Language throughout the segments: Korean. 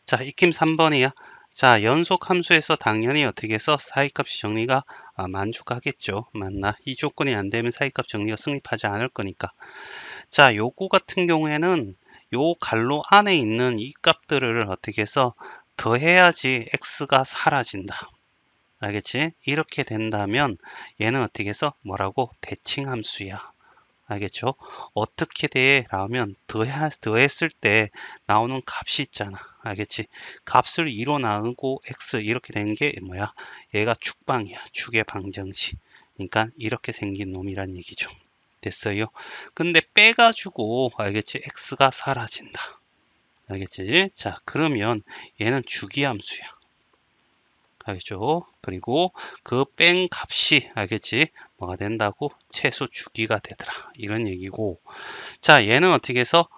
자, 익힘 3번이야. 자, 연속 함수에서 당연히 어떻게 해서 사이값이 정리가 만족하겠죠. 맞나? 이 조건이 안 되면 사이값 정리가 성립하지 않을 거니까. 자, 요거 같은 경우에는 요 갈로 안에 있는 이 값들을 어떻게 해서 더해야지 x가 사라진다. 알겠지? 이렇게 된다면 얘는 어떻게 해서 뭐라고? 대칭함수야. 알겠죠? 어떻게 돼? 라면 더했을 때 나오는 값이 있잖아. 알겠지? 값을 2로 나누고 x 이렇게 되는 게 뭐야? 얘가 축방이야. 축의 방정식. 그러니까 이렇게 생긴 놈이란 얘기죠. 됐어요? 근데 빼가지고 알겠지? x가 사라진다. 알겠지? 자, 그러면 얘는 주기함수야. 알겠죠? 그리고 그 뺀 값이 알겠지? 뭐가 된다고? 최소 주기가 되더라. 이런 얘기고. 자, 얘는 어떻게 해서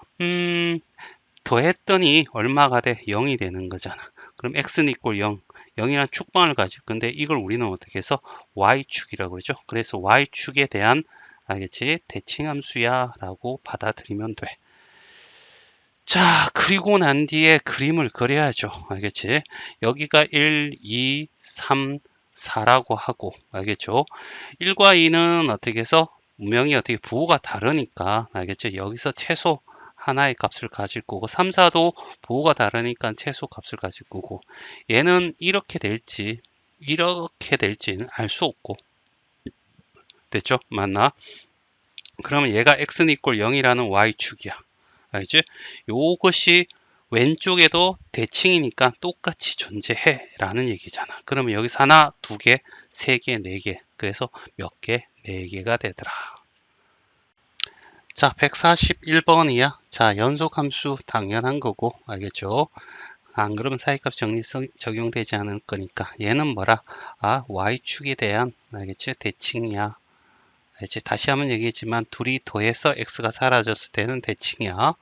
더했더니 얼마가 돼? 0이 되는 거잖아. 그럼 x는 이꼴 0. 0이란 축방을 가지고 근데 이걸 우리는 어떻게 해서 y축이라고 그러죠. 그래서 y축에 대한 알겠지? 대칭함수야 라고 받아들이면 돼. 자, 그리고 난 뒤에 그림을 그려야죠. 알겠지? 여기가 1, 2, 3, 4라고 하고 알겠죠? 1과 2는 어떻게 해서 분명히 어떻게 부호가 다르니까 알겠죠? 여기서 최소 하나의 값을 가질 거고 3, 4도 부호가 다르니까 최소 값을 가질 거고 얘는 이렇게 될지는 알 수 없고 됐죠? 맞나? 그러면 얘가 x는 이꼴 0이라는 y축이야. 알지? 요것이 왼쪽에도 대칭이니까 똑같이 존재해 라는 얘기잖아. 그러면 여기서 하나, 두 개, 세 개, 네 개. 그래서 몇 개? 네 개가 되더라. 자, 141번이야. 자, 연속함수 당연한 거고 알겠죠? 안 그러면 사이값 정리성 적용되지 않을 거니까 얘는 뭐라? y축에 대한 알겠지? 대칭이야. 알지? 다시 한번 얘기했지만 둘이 더해서 x가 사라졌을 때는 대칭이야.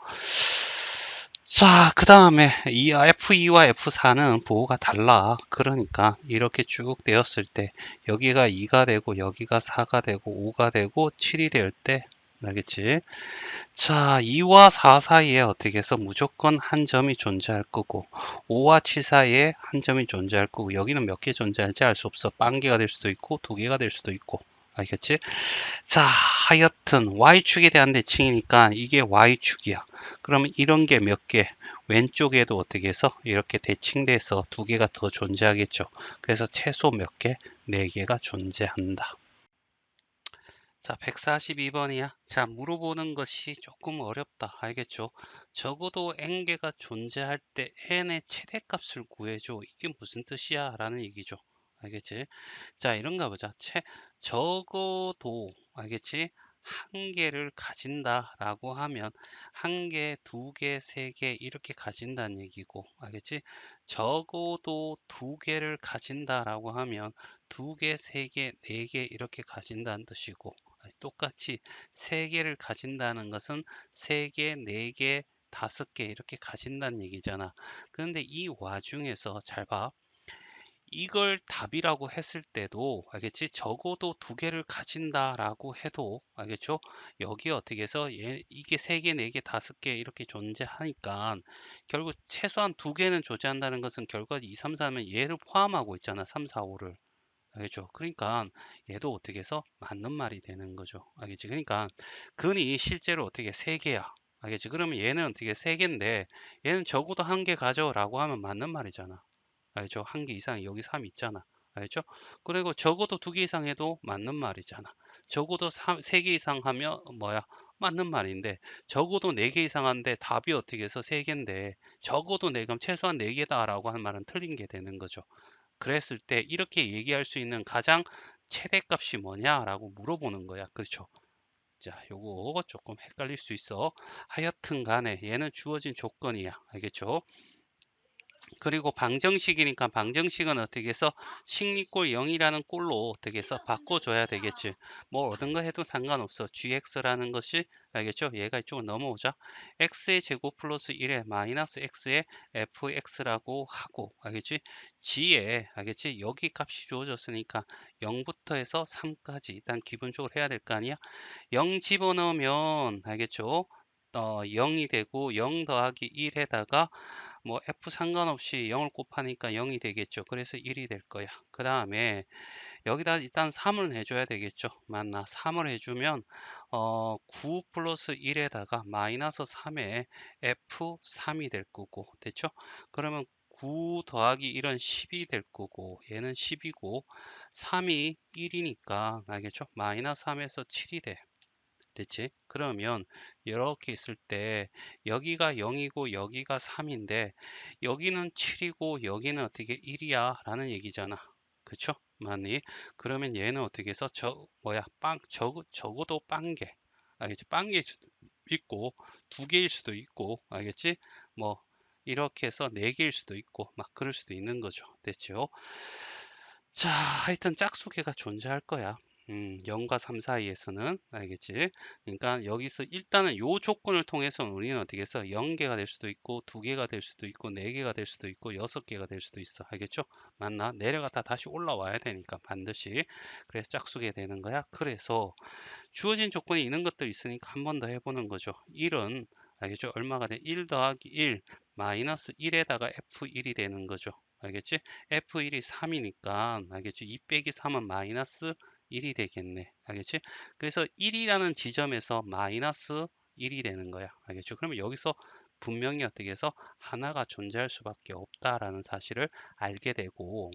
자, 그 다음에 이 F2와 F4는 부호가 달라. 그러니까 이렇게 쭉 되었을 때 여기가 2가 되고 여기가 4가 되고 5가 되고 7이 될 때 알겠지? 자, 2와 4 사이에 어떻게 해서 무조건 한 점이 존재할 거고 5와 7 사이에 한 점이 존재할 거고 여기는 몇 개 존재할지 알 수 없어. 빵개가 될 수도 있고 두 개가 될 수도 있고 알겠지? 자, 하여튼 Y축에 대한 대칭이니까 이게 Y축이야. 그러면 이런 게 몇 개? 왼쪽에도 어떻게 해서 이렇게 대칭돼서 두 개가 더 존재하겠죠. 그래서 최소 몇 개? 네 개가 존재한다. 자, 142번이야. 자, 물어보는 것이 조금 어렵다. 알겠죠? 적어도 n개가 존재할 때 n의 최대값을 구해줘. 이게 무슨 뜻이야? 라는 얘기죠. 알겠지? 자, 이런가 보자. 적어도, 알겠지? 한 개를 가진다라고 하면 한 개, 두 개, 세 개 이렇게 가진다는 얘기고, 알겠지? 적어도 두 개를 가진다라고 하면 두 개, 세 개, 네 개 이렇게 가진다는 뜻이고, 똑같이 세 개를 가진다는 것은 세 개, 네 개, 다섯 개 이렇게 가진다는 얘기잖아. 그런데 이 와중에서 잘 봐. 이걸 답이라고 했을 때도 알겠지? 적어도 두 개를 가진다라고 해도 알겠죠? 여기 어떻게 해서 이게 세 개, 네 개, 다섯 개 이렇게 존재하니까 결국 최소한 두 개는 존재한다는 것은 결과 2, 3, 4면 얘를 포함하고 있잖아. 3, 4, 5를. 알겠죠? 그러니까 얘도 어떻게 해서 맞는 말이 되는 거죠. 알겠지? 그러니까 근이 실제로 어떻게 세 개야. 알겠지? 그러면 얘는 어떻게 세 개인데 얘는 적어도 한 개 가져라고 하면 맞는 말이잖아. 알죠? 한 개 이상 여기 3 있잖아. 알죠? 그리고 적어도 두 개 이상 해도 맞는 말이잖아. 적어도 세 개 이상 하면 뭐야? 맞는 말인데 적어도 네 개 이상 하는데 답이 어떻게 해서 세 개인데 적어도 네 그럼 최소한 네 개다라고 하는 말은 틀린 게 되는 거죠. 그랬을 때 이렇게 얘기할 수 있는 가장 최대값이 뭐냐라고 물어보는 거야. 그렇죠? 자, 요거 조금 헷갈릴 수 있어. 하여튼 간에 얘는 주어진 조건이야. 알겠죠? 그리고 방정식이니까 방정식은 어떻게 해서 식리꼴 0이라는 꼴로 어떻게 해서 바꿔줘야 되겠지. 뭐 얻은 거 해도 상관없어. gx라는 것이 알겠죠? 얘가 이쪽으로 넘어오자. x의 제곱 플러스 1에 마이너스 x의 fx라고 하고 알겠지? g에 알겠지? 여기 값이 주어졌으니까 0부터 해서 3까지 일단 기본적으로 해야 될 거 아니야? 0 집어넣으면 알겠죠? 0이 되고 0 더하기 1에다가 뭐 F 상관없이 0을 곱하니까 0이 되겠죠. 그래서 1이 될 거야. 그 다음에 여기다 일단 3을 해줘야 되겠죠. 맞나? 3을 해주면 9 플러스 1에다가 마이너스 3에 F3이 될 거고 됐죠? 그러면 9 더하기 1은 10이 될 거고 얘는 10이고 3이 1이니까 알겠죠? 마이너스 3에서 7이 돼. 됐지? 그러면 이렇게 있을 때 여기가 0이고 여기가 3인데 여기는 7이고 여기는 어떻게 1이야 라는 얘기잖아. 그쵸? 맞니? 그러면 얘는 어떻게 해서 적어도 빵개. 알겠지? 빵개일 수도 있고 두 개일 수도 있고 알겠지? 뭐 이렇게 해서 네 개일 수도 있고 막 그럴 수도 있는 거죠. 됐죠? 자, 하여튼 짝수개가 존재할 거야. 0과 3 사이에서는 알겠지? 그러니까 여기서 일단은 요 조건을 통해서 우리는 어떻게 해서 0개가 될 수도 있고 2개가 될 수도 있고 4개가 될 수도 있고 6개가 될 수도 있어. 알겠죠? 맞나? 내려갔다 다시 올라와야 되니까 반드시. 그래서 짝수개 되는 거야. 그래서 주어진 조건이 있는 것들 있으니까 한 번 더 해보는 거죠. 1은 알겠죠? 얼마가 돼? 1 더하기 1 마이너스 1에다가 F1이 되는 거죠. 알겠지? F1이 3이니까 알겠죠? 2 빼기 3은 마이너스 1이 되겠네. 알겠지? 그래서 1이라는 지점에서 마이너스 1이 되는 거야. 알겠죠? 그러면 여기서 분명히 어떻게 해서 하나가 존재할 수밖에 없다라는 사실을 알게 되고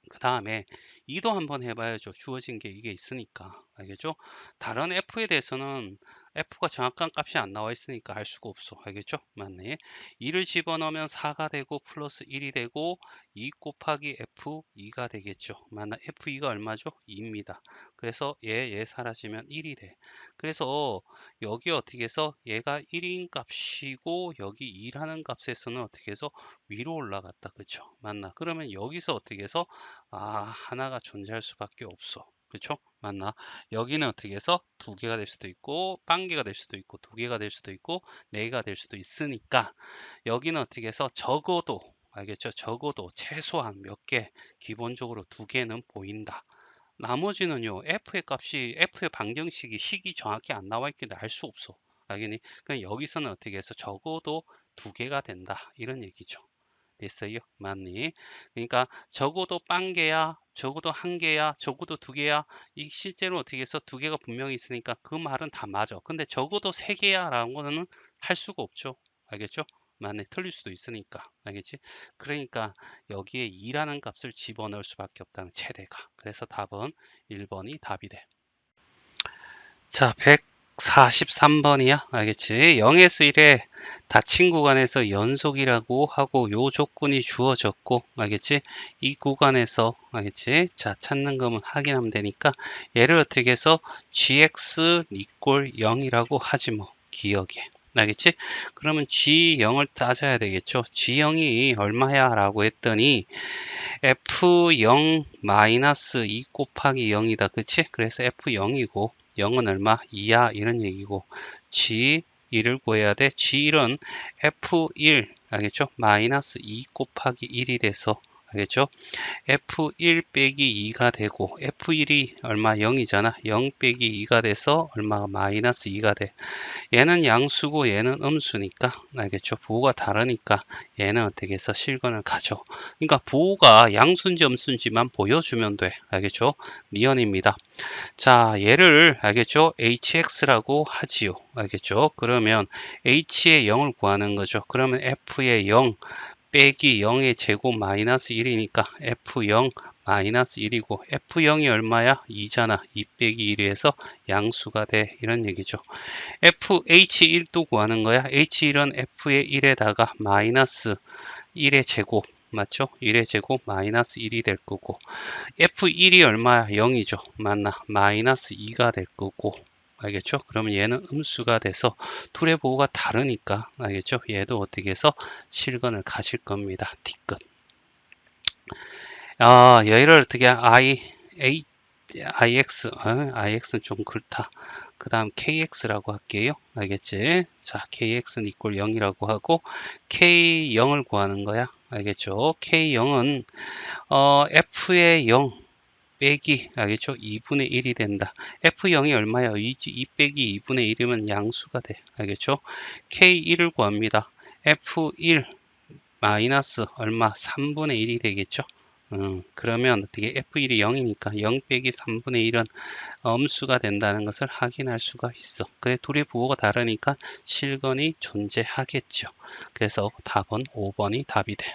그 다음에 2도 한번 해봐야죠. 주어진 게 이게 있으니까. 알겠죠? 다른 F에 대해서는 F가 정확한 값이 안 나와 있으니까 알 수가 없어. 알겠죠? 맞네. 2를 집어넣으면 4가 되고 플러스 1이 되고 2 곱하기 F2가 되겠죠. 맞나? F2가 얼마죠? 2입니다. 그래서 얘 사라지면 1이 돼. 그래서 여기 어떻게 해서 얘가 1인 값이고 여기 2라는 값에서는 어떻게 해서 위로 올라갔다. 그쵸? 맞나? 그러면 여기서 어떻게 해서 하나가 존재할 수밖에 없어. 그쵸? 맞나? 여기는 어떻게 해서 두 개가 될 수도 있고, 빵개가 될 수도 있고, 두 개가 될 수도 있고, 네 개가 될 수도 있으니까, 여기는 어떻게 해서 적어도, 알겠죠? 적어도 최소한 몇 개, 기본적으로 두 개는 보인다. 나머지는요, F의 방정식이 식이 정확히 안 나와 있긴 알 수 없어. 알겠니? 그냥 여기서는 어떻게 해서 적어도 두 개가 된다. 이런 얘기죠. 됐어요? 맞니? 그러니까 적어도 빵개야, 적어도 한 개야, 적어도 두 개야. 이 실제로 어떻게 해서 두 개가 분명히 있으니까 그 말은 다 맞아. 근데 적어도 세 개야라는 거는 할 수가 없죠. 알겠죠? 맞네. 틀릴 수도 있으니까. 알겠지? 그러니까 여기에 2라는 값을 집어넣을 수밖에 없다는 최대가. 그래서 답은 1번이 답이 돼. 자, 143번이야. 알겠지? 0에서 1에 닫힌 구간에서 연속이라고 하고 요 조건이 주어졌고 알겠지? 이 구간에서 알겠지? 자, 찾는 거면 확인하면 되니까 얘를 어떻게 해서 gx 이꼴 0이라고 하지 뭐. 기억에. 알겠지? 그러면 G0을 따져야 되겠죠. G0이 얼마야? 라고 했더니 F0 마이너스 2 곱하기 0이다. 그치? 그래서 F0이고 0은 얼마? 2야. 이런 얘기고 G1을 구해야 돼. G1은 F1 알겠죠? 마이너스 2 곱하기 1이 돼서 알겠죠? F1 빼기 2가 되고 F1이 얼마? 0이잖아. 0 빼기 2가 돼서 얼마가 마이너스 2가 돼. 얘는 양수고 얘는 음수니까 알겠죠? 부호가 다르니까 얘는 어떻게 해서 실근을 가져. 그러니까 부호가 양수인지 음수인지만 보여주면 돼. 알겠죠? 리언입니다. 자, 얘를 알겠죠? hx라고 하지요. 알겠죠? 그러면 h의 0을 구하는 거죠. 그러면 f의 0 빼기 0의 제곱 마이너스 1이니까 f0 마이너스 1이고 f0이 얼마야? 2잖아. 2 빼기 1에서 양수가 돼. 이런 얘기죠. FH1도 구하는 거야. H1은 F의 1에다가 마이너스 1의 제곱 맞죠? 1의 제곱 마이너스 1이 될 거고 F1이 얼마야? 0이죠. 맞나? 마이너스 2가 될 거고 알겠죠? 그러면 얘는 음수가 돼서 둘의 보호가 다르니까 알겠죠? 얘도 어떻게 해서 실근을 가실 겁니다. D끝. 얘를 어떻게 IX는 좀 그렇다. 그 다음 KX라고 할게요. 알겠지? 자, KX는 이꼴 0이라고 하고 K0을 구하는 거야. 알겠죠? K0은 F의 0 빼기 알겠죠? 2분의 1이 된다. F0이 얼마야? 2 빼기 2분의 1이면 양수가 돼. 알겠죠? K1을 구합니다. F1 마이너스 얼마 3분의 1이 되겠죠. 그러면 어떻게 F1이 0이니까 0 빼기 3분의 1은 엄수가 된다는 것을 확인할 수가 있어. 그래 둘의 부호가 다르니까 실건이 존재하겠죠. 그래서 답은 5번이 답이 돼.